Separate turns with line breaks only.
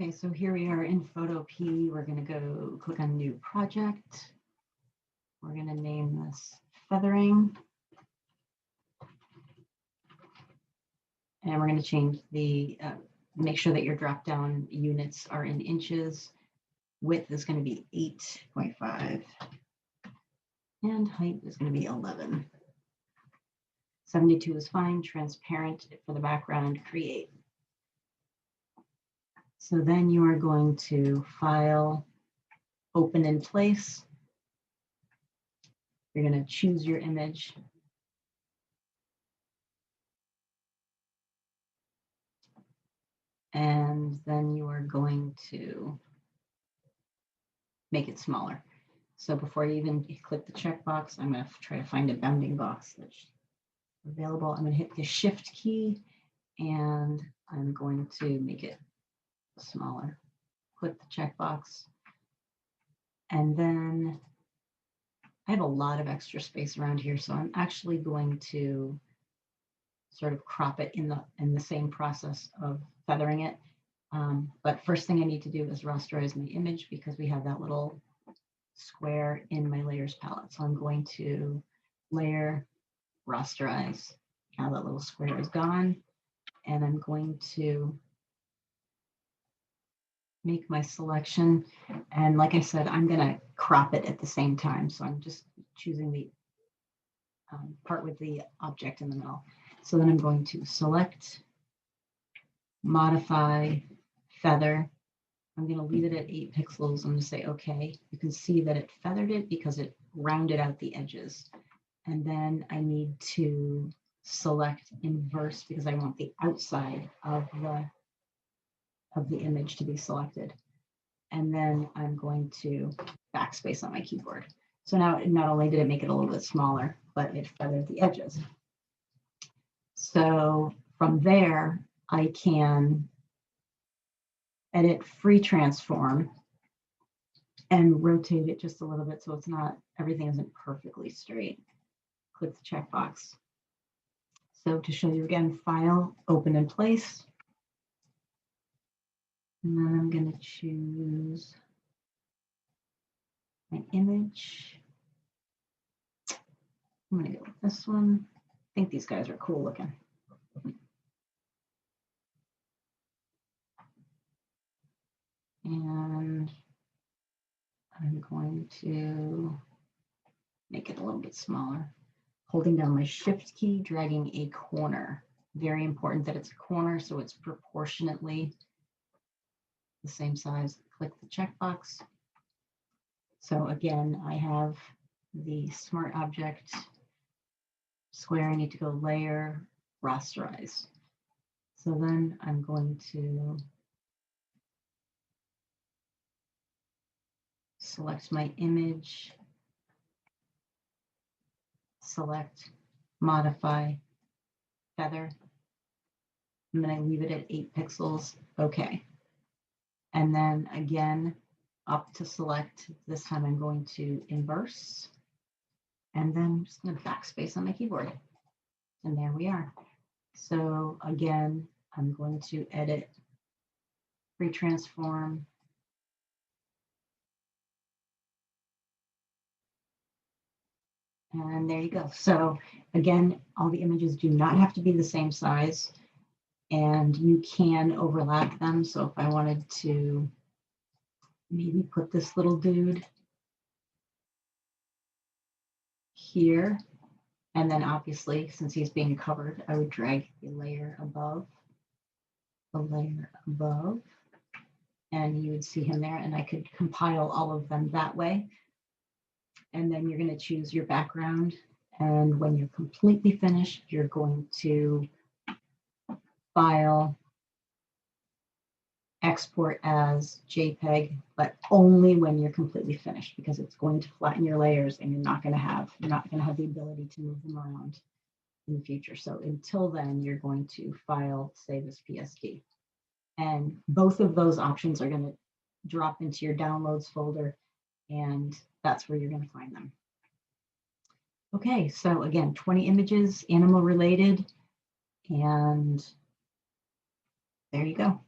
Okay, so here we are in Photo P. We're going to go click on New Project. We're going to name this Feathering. And we're going to change the, make sure that your drop-down units are in inches. Width is going to be 8.5. And height is going to be 11. 72 is fine. Transparent for the background, create. So then you are going to File, Open in Place. You're going to choose your image. And then you are going to make it smaller. So before you even click the checkbox, I'm going to try to find a bounding box that's available. I'm going to hit the Shift key and I'm going to make it smaller. Click the checkbox. And then I have a lot of extra space around here, so I'm actually going to sort of crop it in the same process of feathering it. But first thing I need to do is rasterize my image because we have that little square in my layers palette. So I'm going to Layer, Rasterize. Now that little square is gone, and I'm going to make my selection. And like I said, I'm going to crop it at the same time. So I'm just choosing the part with the object in the middle. So then I'm going to select, modify, feather. I'm going to leave it at 8 pixels. I'm going to say OK. You can see that it feathered it because it rounded out the edges. And then I need to select inverse because I want the outside of the image to be selected. And then I'm going to backspace on my keyboard. So now not only did it make it a little bit smaller, but it feathered the edges. So from there, I can edit free transform and rotate it just a little bit so it's not, everything isn't perfectly straight. Click the checkbox. So to show you again, File, Open in Place. And then I'm going to choose my image. I'm going to go with this one. I think these guys are cool looking. And I'm going to make it a little bit smaller. Holding down my Shift key, dragging a corner. Very important that it's a corner so it's proportionately the same size. Click the checkbox. So again, I have the Smart Object square. I need to go Layer, Rasterize. So then I'm going to select my image, select, modify, feather. I'm going to leave it at 8 pixels. OK. And then again, up to select. This time I'm going to inverse. And then I'm just going to backspace on my keyboard. And there we are. So again, I'm going to edit, free transform. And there you go. So again, all the images do not have to be the same size. And you can overlap them. So if I wanted to maybe put this little dude here, and then obviously, since he's being covered, I would drag the layer above, and you would see him there, and I could compile all of them that way. And then you're going to choose your background. And when you're completely finished, you're going to File, Export as JPEG, but only when you're completely finished, because it's going to flatten your layers and you're not going to have the ability to move them around in the future. So until then, you're going to File, Save as PSD. And both of those options are going to drop into your downloads folder, and that's where you're going to find them. Okay, so again, 20 images, animal related, and there you go.